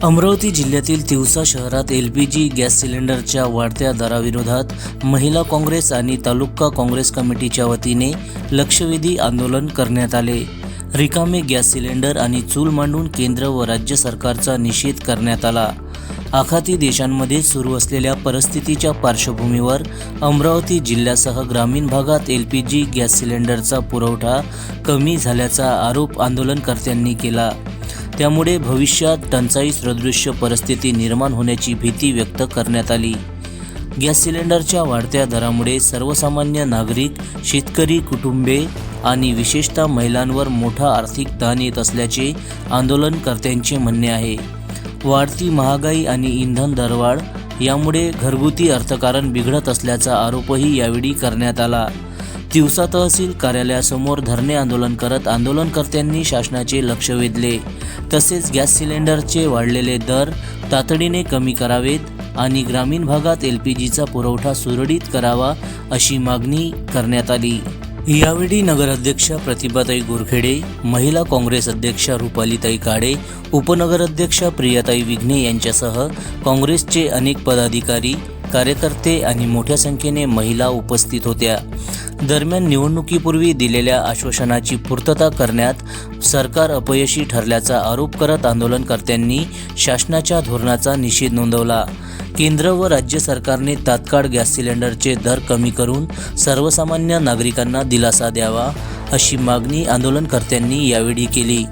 अमरावती जिल्ह्यातील तिवसा शहरात LPG gas सिलेंडरच्या वाढत्या दराविरोधात महिला काँग्रेस आणि तालुका काँग्रेस कमिटीच्या वतीने लक्षवेधी आंदोलन करण्यात आले। रिकामे गॅस सिलेंडर आणि चूल मांडून केंद्र व राज्य सरकारचा निषेध करण्यात आला। आखाती देशांमध्ये सुरू असलेल्या परिस्थितीच्या पार्श्वभूमीवर अमरावती जिल्ह्यासह ग्रामीण भागात LPG गॅस सिलेंडरचा पुरवठा कमी झाल्याचा आरोप आंदोलनकर्त्यांनी केला। त्यामुळे भविष्यात टंचाई सदृश्य परिस्थिती निर्माण होण्याची भीती व्यक्त करण्यात आली। गॅस सिलेंडरच्या वाढत्या दरामुळे सर्वसामान्य नागरिक, शेतकरी कुटुंबे आणि विशेषतः महिलांवर मोठा आर्थिक ताण येत असल्याचे आंदोलनकर्त्यांचे म्हणणे आहे। वाढती महागाई आणि इंधन दरवाढ यामुळे घरगुती अर्थकारण बिघडत असल्याचा आरोपही यावेळी करण्यात आला। तिवसा तहसील कार्यालयासमोर धरणे आंदोलन करत आंदोलनकर्त्यांनी शासनाचे लक्ष वेधले। तसेच गॅस सिलेंडरचे वाढलेले दर तातडीने कमी करावेत आणि ग्रामीण भागात LPGचा पुरवठा सुरळीत करावा अशी मागणी करण्यात आली। यावेळी नगराध्यक्षा प्रतिभाताई गोरखेडे, महिला काँग्रेस अध्यक्षा रुपालीताई काळे, उपनगराध्यक्षा प्रियाताई विघ्ने यांच्यासह काँग्रेसचे अनेक पदाधिकारी, कार्यकर्ते आणि मोठ्या संख्येने महिला उपस्थित होत्या। दरम्यान निवडणुकीपूर्वी दिलेल्या आश्वासनाची पूर्तता करण्यात सरकार अपयशी ठरल्याचा आरोप करत आंदोलनकर्त्यांनी शासनाच्या धोरणाचा निषेध नोंदवला। केंद्र व राज्य सरकारने तात्काळ गॅस सिलेंडरचे दर कमी करून सर्वसामान्य नागरिकांना दिलासा द्यावा अशी मागणी आंदोलनकर्त्यांनी यावेळी केली।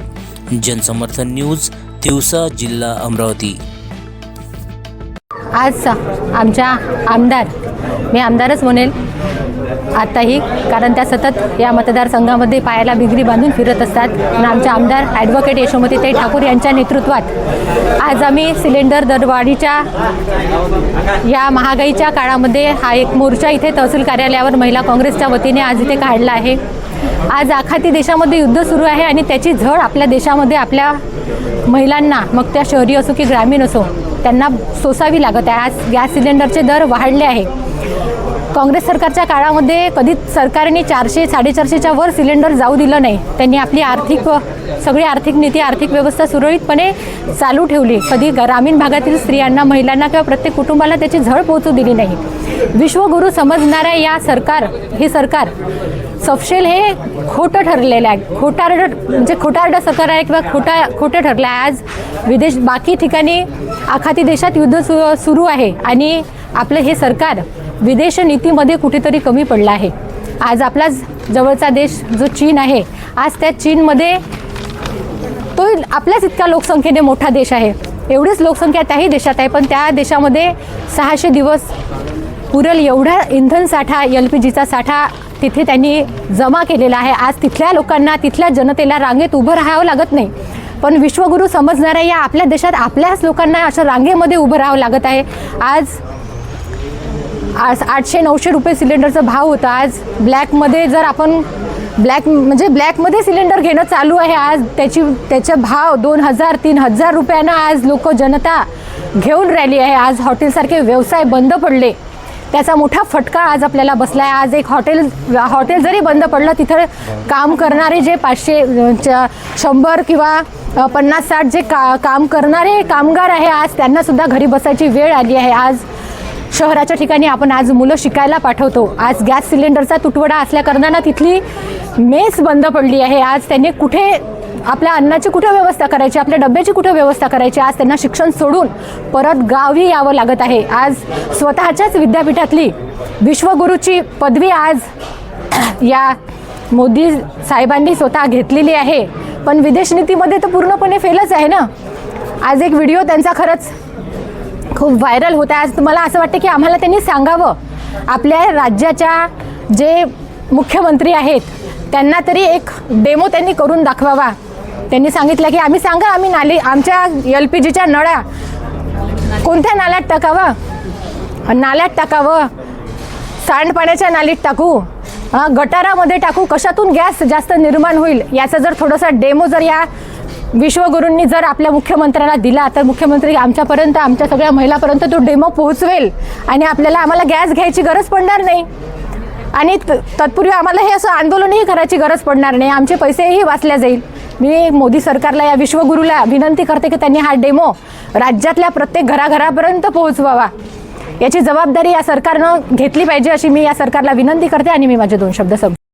जनसमर्थन न्यूज, तिवसा, जिल्हा अमरावती। आज आमच्या आमदार, मी आमदारच म्हणेल आताही, कारण त्या सतत या मतदारसंघामध्ये पायाला बिगरी बांधून फिरत असतात। आणि आमच्या आमदार ॲडव्होकेट यशोमतीताई ठाकूर यांच्या नेतृत्वात आज आम्ही सिलेंडर दरवाढीच्या या महागाईच्या काळामध्ये हा एक मोर्चा इथे तहसील कार्यालयावर महिला काँग्रेसच्या वतीने आज इथे काढला आहे। आज आखाती देशामध्ये युद्ध सुरू आहे आणि त्याची झळ आपल्या देशामध्ये आपल्या महिलांना, मग त्या शहरी असो की ग्रामीण असो, त्यांना सोसावी लागत आहे। आज गॅस सिलेंडरचे दर वाढले आहे। काँग्रेस सरकारच्या काळामध्ये कधीच सरकारने 400-450च्या वर सिलेंडर जाऊ दिलं नाही। त्यांनी आपली सगळी आर्थिक नीती, आर्थिक व्यवस्था सुरळीतपणे चालू ठेवली। कधी ग्रामीण भागातील स्त्रियांना, महिलांना किंवा प्रत्येक कुटुंबाला त्याची झळ पोहोचू दिली नाही। विश्वगुरू समजणाऱ्या हे सरकार सपशेल हे खोटं ठरलेलं आहे। खोटारडं सरकार आहे किंवा खोटं ठरलं आहे। आज बाकी ठिकाणी आखाती देशात युद्ध सुरू आहे आणि आपलं हे सरकार विदेश नीतीमध्ये कुठेतरी कमी पडलं आहे। आज आपला जवळचा देश जो चीन आहे, आज त्या चीनमध्ये तो आपल्याच इतक्या लोकसंख्येने मोठा देश आहे। एवढीच लोकसंख्या त्याही देशात आहे, पण त्या देशामध्ये 600 दिवस पुरेल एवढा इंधन साठा, LPGचा साठा तिथे त्यांनी जमा केलेला आहे। आज तिथल्या लोकांना, तिथल्या जनतेला रांगेत उभं राहावं लागत नाही, पण विश्वगुरू समजणाऱ्या या आपल्या देशात आपल्याच लोकांना अशा रांगेमध्ये उभं राहावं लागत आहे। आज 800-900 रुपये सिलेंडरचा भाव होता। आज ब्लॅकमध्ये जर आपण ब्लॅकमध्ये सिलेंडर घेणं चालू आहे। आज त्याचे भाव 2000-3000 रुपयांना आज जनता घेऊन राहिली आहे। आज हॉटेलसारखे व्यवसाय बंद पडले, त्याचा मोठा फटका आज आपल्याला बसला आहे। आज एक हॉटेल जरी बंद पडलं, तिथं काम करणारे जे 500-100 किंवा 50-60 जे काम करणारे कामगार आहे, आज त्यांनासुद्धा घरी बसायची वेळ आली आहे। आज शहराच्या ठिकाणी आपण आज मुलं शिकायला पाठवतो। आज गॅस सिलेंडरचा तुटवडा असल्याकारणानं तिथली मेस बंद पडली आहे। आज त्यांनी कुठे आपल्या अन्नाची कुठं व्यवस्था करायची, आपल्या डब्याची कुठं व्यवस्था करायची, आज त्यांना शिक्षण सोडून परत गावी यावं लागत आहे। आज स्वतःच्याच विद्यापीठातली विश्वगुरूची पदवी आज या मोदी साहेबांनी स्वतः घेतलेली आहे, पण विदेश नीतीमध्ये तर पूर्णपणे फेलच आहे ना। आज एक व्हिडिओ त्यांचा खरंच खूप व्हायरल होत आहे। आज मला असं वाटतं की आम्हाला त्यांनी सांगावं, आपल्या राज्याच्या जे मुख्यमंत्री आहेत त्यांना तरी एक डेमो त्यांनी करून दाखवावा। त्यांनी सांगितलं की आम्ही आमच्या LPGच्या नळ्या कोणत्या नाल्यात टाकावं, सांडपाण्याच्या नालीत टाकू, गटारामध्ये टाकू, कशातून गॅस जास्त निर्माण होईल, याचा जर थोडासा डेमो जर या विश्वगुरूंनी जर आपल्या मुख्यमंत्र्यांना दिला तर मुख्यमंत्री आमच्यापर्यंत, आमच्या सगळ्या महिलापर्यंत तो डेमो पोहोचवेल आणि आम्हाला गॅस घ्यायची गरज पडणार नाही आणि तत्पूर्वी आम्हाला हे असं आंदोलनही करायची गरज पडणार नाही, आमचे पैसेही वाचले जाईल। मी मोदी सरकारला, या विश्वगुरूला विनंती करते की त्यांनी हा डेमो राज्यातल्या प्रत्येक घराघरापर्यंत पोहोचवावा. याची जबाबदारी या सरकारनं घेतली पाहिजे अशी मी या सरकारला विनंती करते आणि मी माझे 2 शब्द संपवते.